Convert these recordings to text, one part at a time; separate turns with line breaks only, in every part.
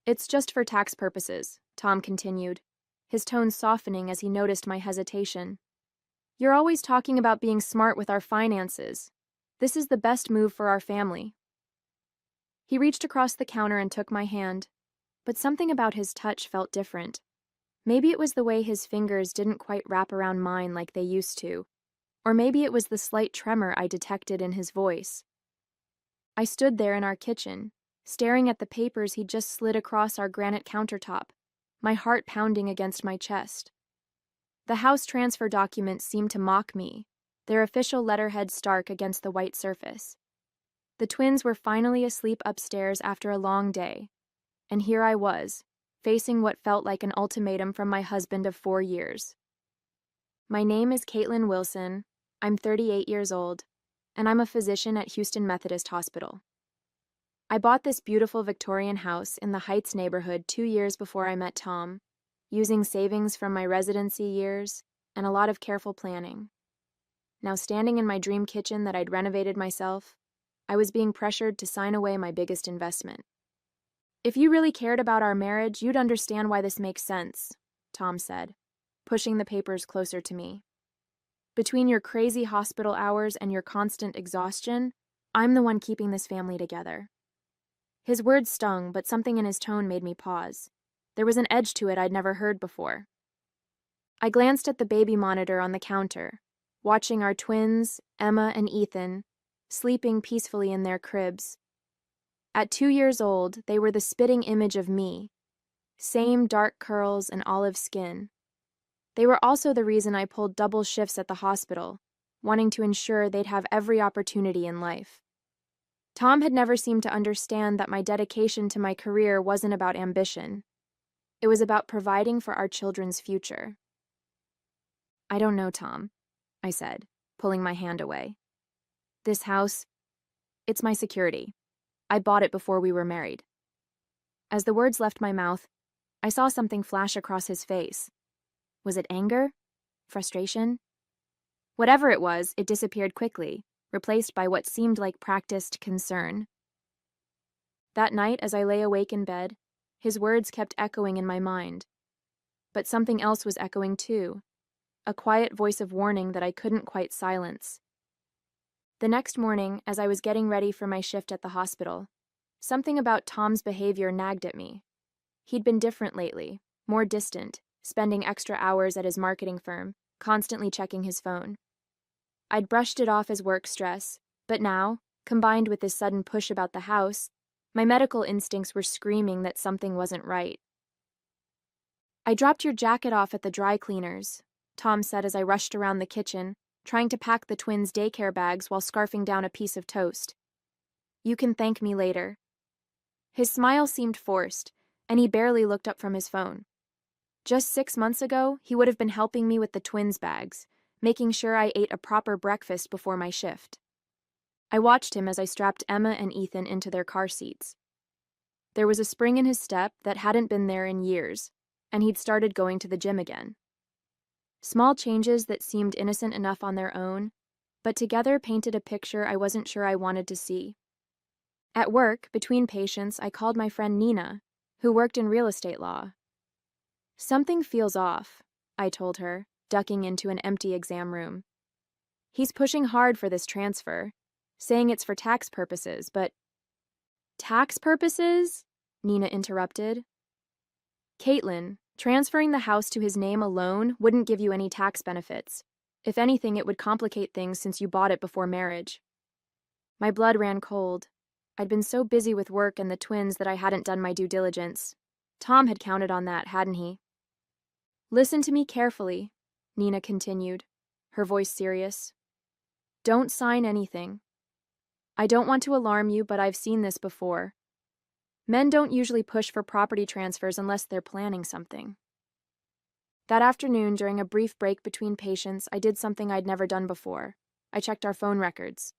It's just for tax purposes, Tom continued, his tone softening as he noticed my hesitation. You're always talking about being smart with our finances. This is the best move for our family. He reached across the counter and took my hand, but something about his touch felt different. Maybe it was the way his fingers didn't quite wrap around mine like they used to, or maybe it was the slight tremor I detected in his voice. I stood there in our kitchen, staring at the papers he'd just slid across our granite countertop, my heart pounding against my chest. The house transfer documents seemed to mock me, their official letterhead stark against the white surface. The twins were finally asleep upstairs after a long day, and here I was, facing what felt like an ultimatum from my husband of 4 years. My name is Caitlin Wilson, I'm 38 years old, and I'm a physician at Houston Methodist Hospital. I bought this beautiful Victorian house in the Heights neighborhood 2 years before I met Tom, using savings from my residency years and a lot of careful planning. Now, standing in my dream kitchen that I'd renovated myself, I was being pressured to sign away my biggest investment. If you really cared about our marriage, you'd understand why this makes sense, Tom said, pushing the papers closer to me. Between your crazy hospital hours and your constant exhaustion, I'm the one keeping this family together. His words stung, but something in his tone made me pause. There was an edge to it I'd never heard before. I glanced at the baby monitor on the counter, watching our twins, Emma and Ethan, sleeping peacefully in their cribs. At 2 years old, they were the spitting image of me. Same dark curls and olive skin. They were also the reason I pulled double shifts at the hospital, wanting to ensure they'd have every opportunity in life. Tom had never seemed to understand that my dedication to my career wasn't about ambition. It was about providing for our children's future. I don't know, Tom, I said, pulling my hand away. This house, it's my security. I bought it before we were married. As the words left my mouth, I saw something flash across his face. Was it anger? Frustration? Whatever it was, it disappeared quickly, replaced by what seemed like practiced concern. That night, as I lay awake in bed, his words kept echoing in my mind. But something else was echoing too, a quiet voice of warning that I couldn't quite silence. The next morning, as I was getting ready for my shift at the hospital, something about Tom's behavior nagged at me. He'd been different lately, more distant, spending extra hours at his marketing firm, constantly checking his phone. I'd brushed it off as work stress, but now, combined with this sudden push about the house, my medical instincts were screaming that something wasn't right. I dropped your jacket off at the dry cleaners, Tom said as I rushed around the kitchen, trying to pack the twins' daycare bags while scarfing down a piece of toast. You can thank me later. His smile seemed forced, and he barely looked up from his phone. Just 6 months ago, he would have been helping me with the twins' bags, making sure I ate a proper breakfast before my shift. I watched him as I strapped Emma and Ethan into their car seats. There was a spring in his step that hadn't been there in years, and he'd started going to the gym again. Small changes that seemed innocent enough on their own, but together painted a picture I wasn't sure I wanted to see. At work, between patients, I called my friend Nina, who worked in real estate law. Something feels off, I told her, ducking into an empty exam room. He's pushing hard for this transfer, saying it's for tax purposes, but... Tax purposes? Nina interrupted. Caitlin, transferring the house to his name alone wouldn't give you any tax benefits. If anything, it would complicate things since you bought it before marriage. My blood ran cold. I'd been so busy with work and the twins that I hadn't done my due diligence. Tom had counted on that, hadn't he? Listen to me carefully, Nina continued, her voice serious. Don't sign anything. I don't want to alarm you, but I've seen this before. Men don't usually push for property transfers unless they're planning something. That afternoon, during a brief break between patients, I did something I'd never done before. I checked our phone records.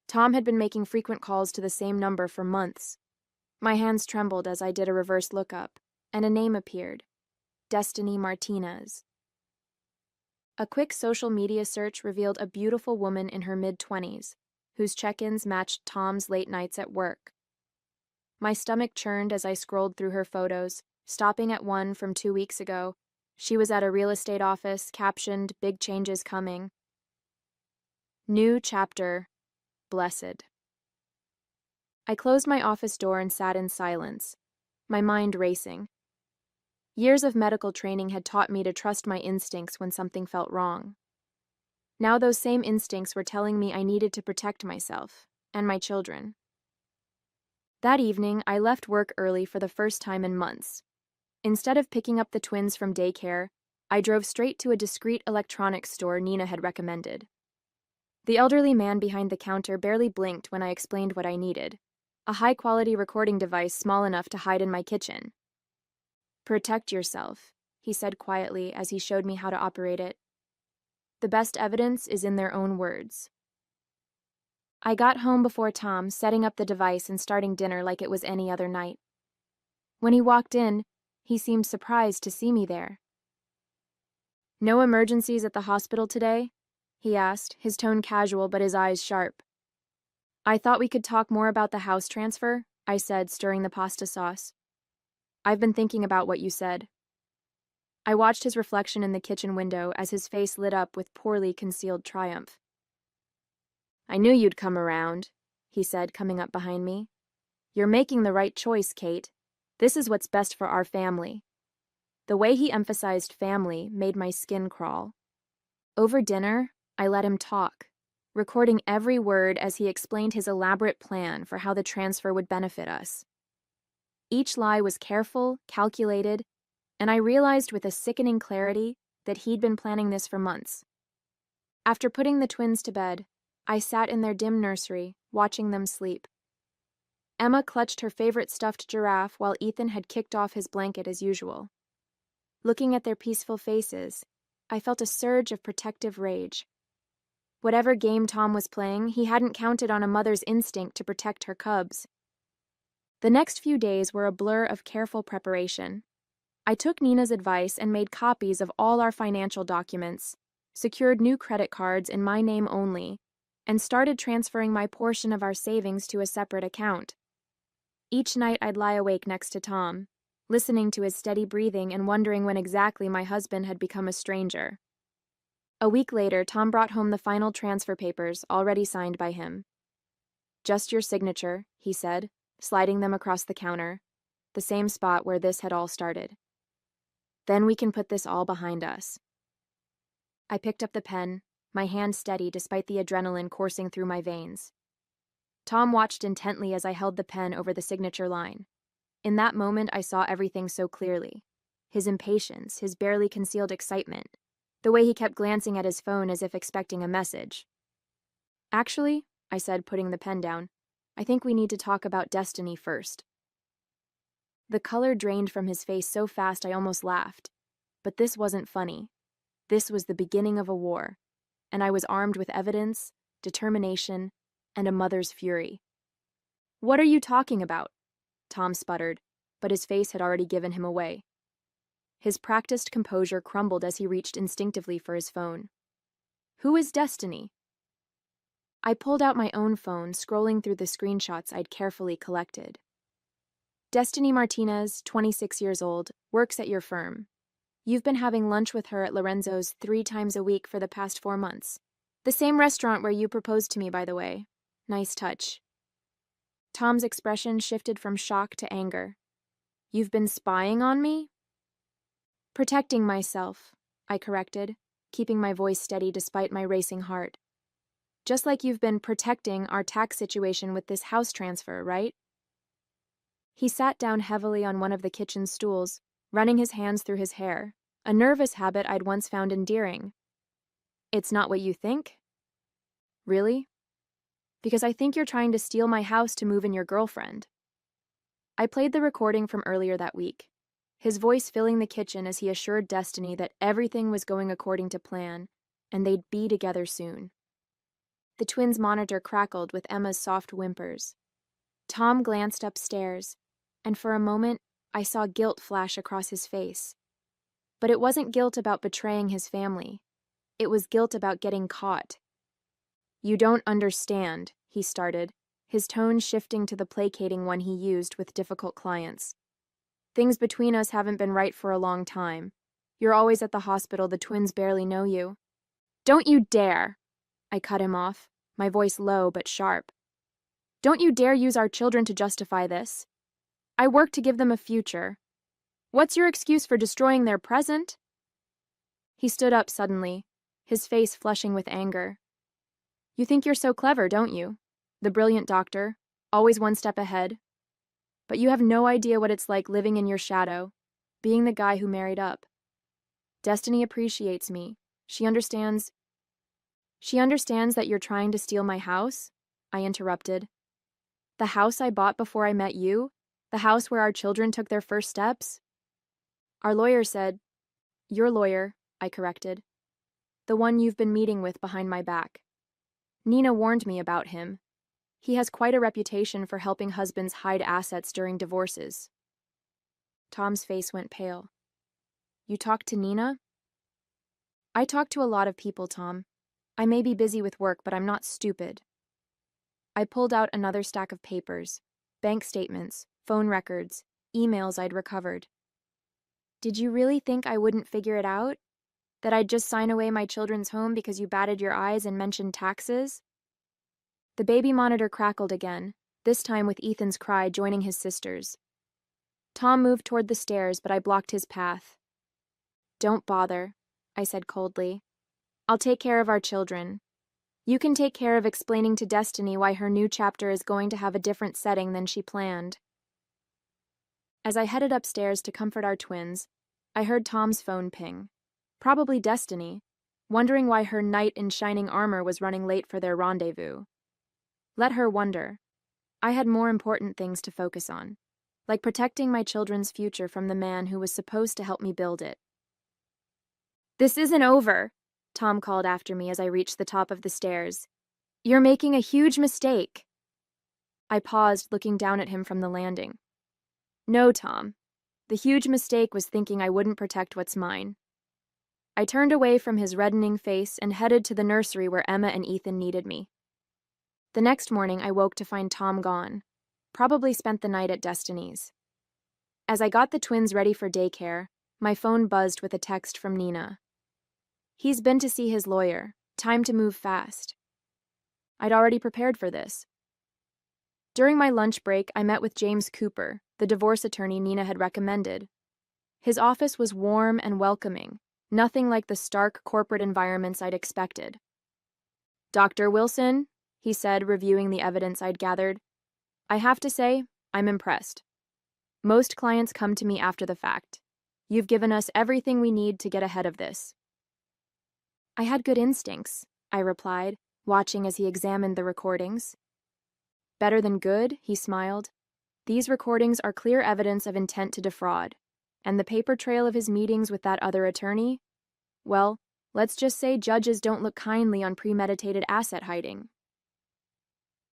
Tom had been making frequent calls to the same number for months. My hands trembled as I did a reverse lookup, and a name appeared. Destiny Martinez. A quick social media search revealed a beautiful woman in her mid-20s, whose check-ins matched Tom's late nights at work. My stomach churned as I scrolled through her photos, stopping at one from 2 weeks ago. She was at a real estate office, captioned, "Big changes coming." New chapter, blessed. I closed my office door and sat in silence, my mind racing. Years of medical training had taught me to trust my instincts when something felt wrong. Now those same instincts were telling me I needed to protect myself and my children. That evening, I left work early for the first time in months. Instead of picking up the twins from daycare, I drove straight to a discreet electronics store Nina had recommended. The elderly man behind the counter barely blinked when I explained what I needed: a high-quality recording device small enough to hide in my kitchen. "Protect yourself," he said quietly as he showed me how to operate it. "The best evidence is in their own words." I got home before Tom, setting up the device and starting dinner like it was any other night. When he walked in, he seemed surprised to see me there. "No emergencies at the hospital today?" he asked, his tone casual but his eyes sharp. "I thought we could talk more about the house transfer," I said, stirring the pasta sauce. "I've been thinking about what you said." I watched his reflection in the kitchen window as his face lit up with poorly concealed triumph. "I knew you'd come around," he said, coming up behind me. "You're making the right choice, Kate. This is what's best for our family." The way he emphasized family made my skin crawl. Over dinner, I let him talk, recording every word as he explained his elaborate plan for how the transfer would benefit us. Each lie was careful, calculated, and I realized with a sickening clarity that he'd been planning this for months. After putting the twins to bed, I sat in their dim nursery, watching them sleep. Emma clutched her favorite stuffed giraffe while Ethan had kicked off his blanket as usual. Looking at their peaceful faces, I felt a surge of protective rage. Whatever game Tom was playing, he hadn't counted on a mother's instinct to protect her cubs. The next few days were a blur of careful preparation. I took Nina's advice and made copies of all our financial documents, secured new credit cards in my name only, and started transferring my portion of our savings to a separate account. Each night I'd lie awake next to Tom, listening to his steady breathing and wondering when exactly my husband had become a stranger. A week later, Tom brought home the final transfer papers, already signed by him. "Just your signature," he said, sliding them across the counter, the same spot where this had all started. "Then we can put this all behind us." I picked up the pen, my hand steady despite the adrenaline coursing through my veins. Tom watched intently as I held the pen over the signature line. In that moment, I saw everything so clearly. His impatience, his barely concealed excitement, the way he kept glancing at his phone as if expecting a message. "Actually," I said, putting the pen down, "I think we need to talk about Destiny first." The color drained from his face so fast I almost laughed. But this wasn't funny. This was the beginning of a war, and I was armed with evidence, determination, and a mother's fury. "What are you talking about?" Tom sputtered, but his face had already given him away. His practiced composure crumbled as he reached instinctively for his phone. "Who is Destiny?" I pulled out my own phone, scrolling through the screenshots I'd carefully collected. "Destiny Martinez, 26 years old, works at your firm. You've been having lunch with her at Lorenzo's 3 times a week for the past 4 months. The same restaurant where you proposed to me, by the way. Nice touch." Tom's expression shifted from shock to anger. "You've been spying on me?" "Protecting myself," I corrected, keeping my voice steady despite my racing heart. "Just like you've been protecting our tax situation with this house transfer, right?" He sat down heavily on one of the kitchen stools, running his hands through his hair, a nervous habit I'd once found endearing. "It's not what you think?" "Really?" "Because I think you're trying to steal my house to move in your girlfriend." I played the recording from earlier that week, his voice filling the kitchen as he assured Destiny that everything was going according to plan, and they'd be together soon. The twins' monitor crackled with Emma's soft whimpers. Tom glanced upstairs, and for a moment, I saw guilt flash across his face. But it wasn't guilt about betraying his family. It was guilt about getting caught. "You don't understand," he started, his tone shifting to the placating one he used with difficult clients. Things between us haven't been right for a long time. You're always at the hospital, the twins barely know you. Don't you dare! I cut him off, my voice low but sharp. Don't you dare use our children to justify this. I work to give them a future. What's your excuse for destroying their present? He stood up suddenly, his face flushing with anger. You think you're so clever, don't you? The brilliant doctor, always one step ahead. But you have no idea what it's like living in your shadow, being the guy who married up. Destiny appreciates me. She understands that you're trying to steal my house? I interrupted. The house I bought before I met you? The house where our children took their first steps? Our lawyer said, your lawyer, I corrected. The one you've been meeting with behind my back. Nina warned me about him. He has quite a reputation for helping husbands hide assets during divorces. Tom's face went pale. You talked to Nina? I talk to a lot of people, Tom. I may be busy with work, but I'm not stupid. I pulled out another stack of papers, bank statements, phone records, emails I'd recovered. Did you really think I wouldn't figure it out? That I'd just sign away my children's home because you batted your eyes and mentioned taxes? The baby monitor crackled again, this time with Ethan's cry joining his sister's. Tom moved toward the stairs, but I blocked his path. Don't bother, I said coldly. I'll take care of our children. You can take care of explaining to Destiny why her new chapter is going to have a different setting than she planned. As I headed upstairs to comfort our twins, I heard Tom's phone ping. Probably Destiny, wondering why her knight in shining armor was running late for their rendezvous. Let her wonder. I had more important things to focus on, like protecting my children's future from the man who was supposed to help me build it. This isn't over, Tom called after me as I reached the top of the stairs. You're making a huge mistake. I paused, looking down at him from the landing. No, Tom. The huge mistake was thinking I wouldn't protect what's mine. I turned away from his reddening face and headed to the nursery where Emma and Ethan needed me. The next morning, I woke to find Tom gone. Probably spent the night at Destiny's. As I got the twins ready for daycare, my phone buzzed with a text from Nina. He's been to see his lawyer. Time to move fast. I'd already prepared for this. During my lunch break, I met with James Cooper, the divorce attorney Nina had recommended. His office was warm and welcoming, nothing like the stark corporate environments I'd expected. Dr. Wilson, he said, reviewing the evidence I'd gathered. I have to say, I'm impressed. Most clients come to me after the fact. You've given us everything we need to get ahead of this. I had good instincts, I replied, watching as he examined the recordings. Better than good, he smiled. These recordings are clear evidence of intent to defraud. And the paper trail of his meetings with that other attorney? Well, let's just say judges don't look kindly on premeditated asset hiding.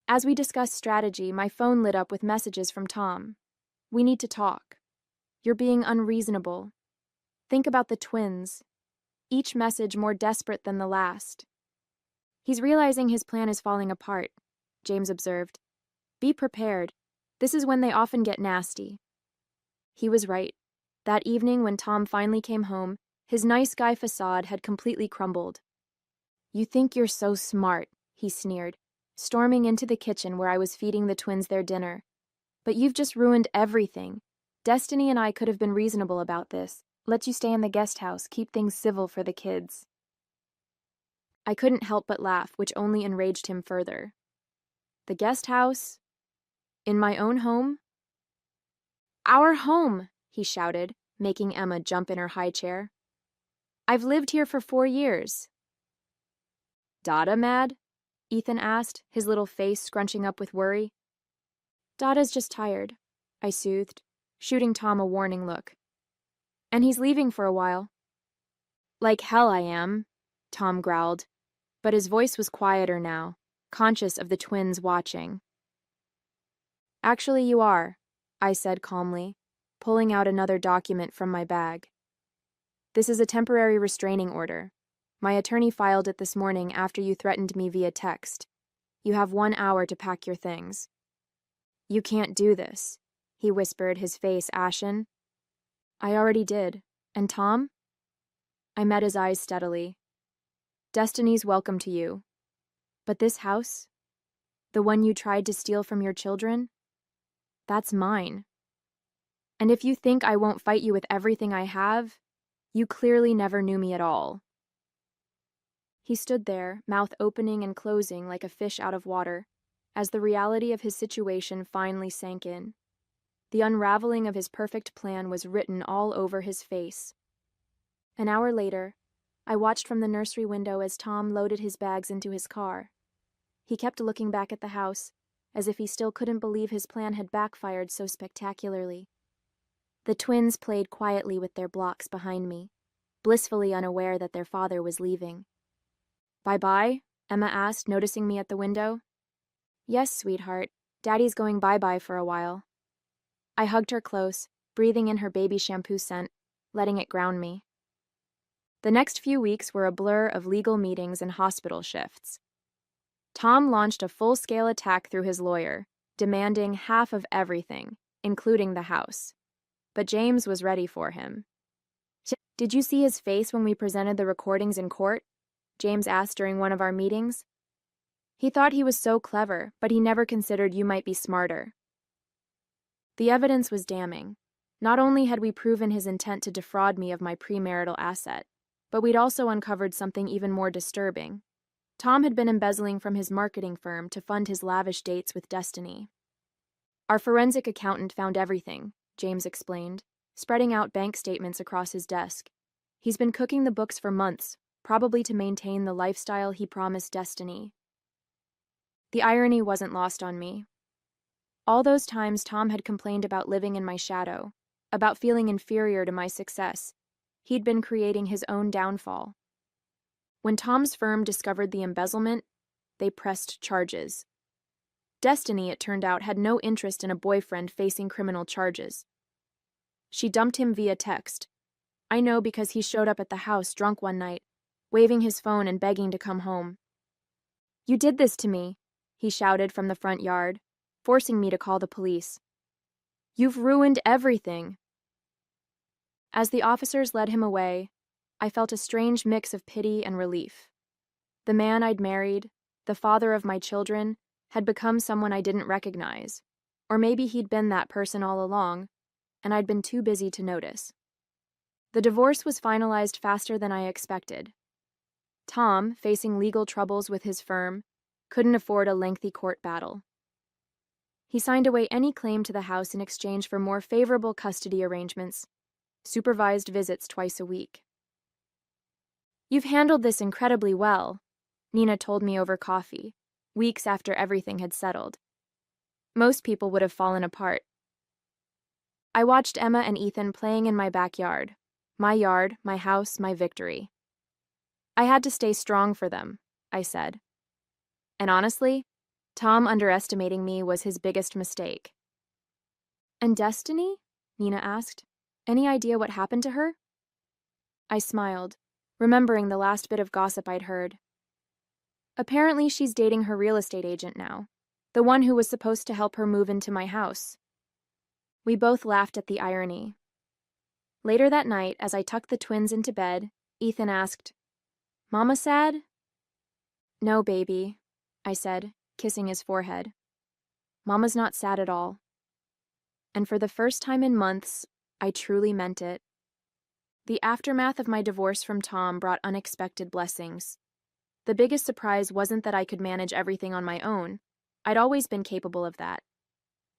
As we discussed strategy, my phone lit up with messages from Tom. We need to talk. You're being unreasonable. Think about the twins. Each message more desperate than the last. He's realizing his plan is falling apart, James observed. Be prepared. This is when they often get nasty. He was right. That evening when Tom finally came home, his nice guy facade had completely crumbled. You think you're so smart, he sneered, storming into the kitchen where I was feeding the twins their dinner. But you've just ruined everything. Destiny and I could have been reasonable about this. Let you stay in the guest house, keep things civil for the kids. I couldn't help but laugh, which only enraged him further. The guest house? In my own home? Our home, he shouted, making Emma jump in her high chair. I've lived here for 4 years. Dada mad? Ethan asked, his little face scrunching up with worry. Dada's just tired, I soothed, shooting Tom a warning look. And he's leaving for a while. Like hell I am, Tom growled, but his voice was quieter now, conscious of the twins watching. Actually, you are, I said calmly, pulling out another document from my bag. This is a temporary restraining order. My attorney filed it this morning after you threatened me via text. You have 1 hour to pack your things. You can't do this, he whispered, his face ashen. I already did. And Tom? I met his eyes steadily. Destiny's welcome to you. But this house? The one you tried to steal from your children? That's mine. And if you think I won't fight you with everything I have, you clearly never knew me at all. He stood there, mouth opening and closing like a fish out of water, as the reality of his situation finally sank in. The unraveling of his perfect plan was written all over his face. An hour later, I watched from the nursery window as Tom loaded his bags into his car. He kept looking back at the house, as if he still couldn't believe his plan had backfired so spectacularly. The twins played quietly with their blocks behind me, blissfully unaware that their father was leaving. Bye-bye? Emma asked, noticing me at the window. Yes, sweetheart. Daddy's going bye-bye for a while. I hugged her close, breathing in her baby shampoo scent, letting it ground me. The next few weeks were a blur of legal meetings and hospital shifts. Tom launched a full-scale attack through his lawyer, demanding half of everything, including the house. But James was ready for him. Did you see his face when we presented the recordings in court? James asked during one of our meetings. He thought he was so clever, but he never considered you might be smarter. The evidence was damning. Not only had we proven his intent to defraud me of my premarital asset, but we'd also uncovered something even more disturbing. Tom had been embezzling from his marketing firm to fund his lavish dates with Destiny. Our forensic accountant found everything, James explained, spreading out bank statements across his desk. He's been cooking the books for months, probably to maintain the lifestyle he promised Destiny. The irony wasn't lost on me. All those times Tom had complained about living in my shadow, about feeling inferior to my success, he'd been creating his own downfall. When Tom's firm discovered the embezzlement, they pressed charges. Destiny, it turned out, had no interest in a boyfriend facing criminal charges. She dumped him via text. I know because he showed up at the house drunk one night, waving his phone and begging to come home. You did this to me, he shouted from the front yard, forcing me to call the police. You've ruined everything. As the officers led him away, I felt a strange mix of pity and relief. The man I'd married, the father of my children, had become someone I didn't recognize. Or maybe he'd been that person all along, and I'd been too busy to notice. The divorce was finalized faster than I expected. Tom, facing legal troubles with his firm, couldn't afford a lengthy court battle. He signed away any claim to the house in exchange for more favorable custody arrangements, supervised visits twice a week. You've handled this incredibly well, Nina told me over coffee, weeks after everything had settled. Most people would have fallen apart. I watched Emma and Ethan playing in my backyard, my house, my victory. I had to stay strong for them, I said. And honestly, Tom underestimating me was his biggest mistake. And Destiny? Nina asked. Any idea what happened to her? I smiled, remembering the last bit of gossip I'd heard. Apparently she's dating her real estate agent now, the one who was supposed to help her move into my house. We both laughed at the irony. Later that night, as I tucked the twins into bed, Ethan asked, Mama sad? No, baby, I said, kissing his forehead. Mama's not sad at all. And for the first time in months, I truly meant it. The aftermath of my divorce from Tom brought unexpected blessings. The biggest surprise wasn't that I could manage everything on my own. I'd always been capable of that.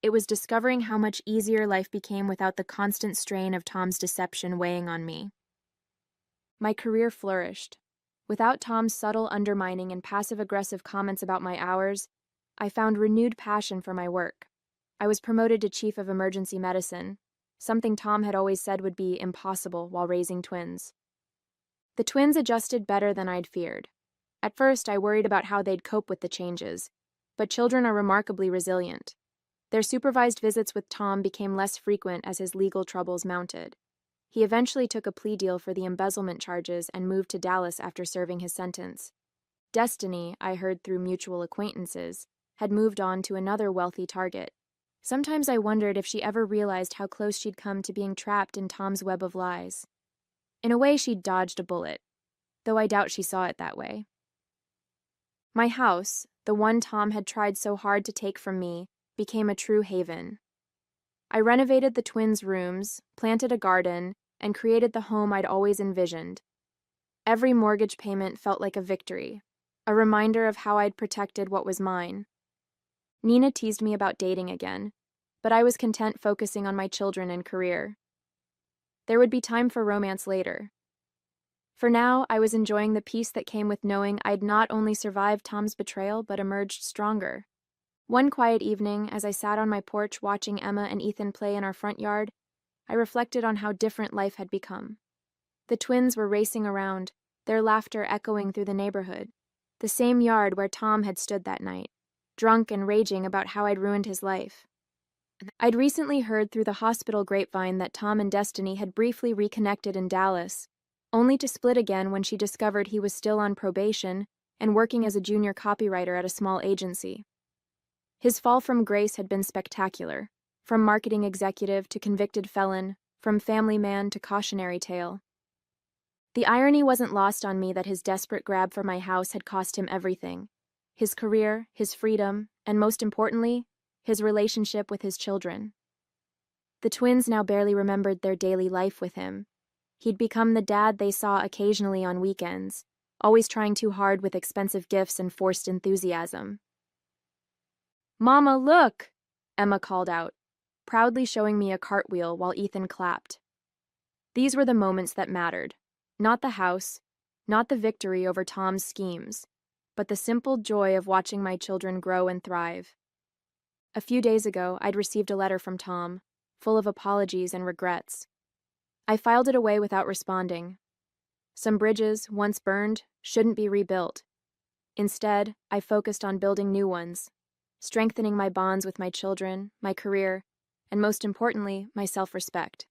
It was discovering how much easier life became without the constant strain of Tom's deception weighing on me. My career flourished. Without Tom's subtle undermining and passive-aggressive comments about my hours, I found renewed passion for my work. I was promoted to Chief of Emergency Medicine, something Tom had always said would be impossible while raising twins. The twins adjusted better than I'd feared. At first, I worried about how they'd cope with the changes, but children are remarkably resilient. Their supervised visits with Tom became less frequent as his legal troubles mounted. He eventually took a plea deal for the embezzlement charges and moved to Dallas after serving his sentence. Destiny, I heard through mutual acquaintances, had moved on to another wealthy target. Sometimes I wondered if she ever realized how close she'd come to being trapped in Tom's web of lies. In a way, she'd dodged a bullet, though I doubt she saw it that way. My house, the one Tom had tried so hard to take from me, became a true haven. I renovated the twins' rooms, planted a garden, and created the home I'd always envisioned. Every mortgage payment felt like a victory, a reminder of how I'd protected what was mine. Nina teased me about dating again, but I was content focusing on my children and career. There would be time for romance later. For now, I was enjoying the peace that came with knowing I'd not only survived Tom's betrayal but emerged stronger. One quiet evening, as I sat on my porch watching Emma and Ethan play in our front yard, I reflected on how different life had become. The twins were racing around, their laughter echoing through the neighborhood, the same yard where Tom had stood that night, drunk and raging about how I'd ruined his life. I'd recently heard through the hospital grapevine that Tom and Destiny had briefly reconnected in Dallas, only to split again when she discovered he was still on probation and working as a junior copywriter at a small agency. His fall from grace had been spectacular, from marketing executive to convicted felon, from family man to cautionary tale. The irony wasn't lost on me that his desperate grab for my house had cost him everything: his career, his freedom, and most importantly, his relationship with his children. The twins now barely remembered their daily life with him. He'd become the dad they saw occasionally on weekends, always trying too hard with expensive gifts and forced enthusiasm. "Mama, look!" Emma called out, proudly showing me a cartwheel while Ethan clapped. These were the moments that mattered. Not the house, not the victory over Tom's schemes, but the simple joy of watching my children grow and thrive. A few days ago, I'd received a letter from Tom, full of apologies and regrets. I filed it away without responding. Some bridges, once burned, shouldn't be rebuilt. Instead, I focused on building new ones, strengthening my bonds with my children, my career, and most importantly, my self-respect.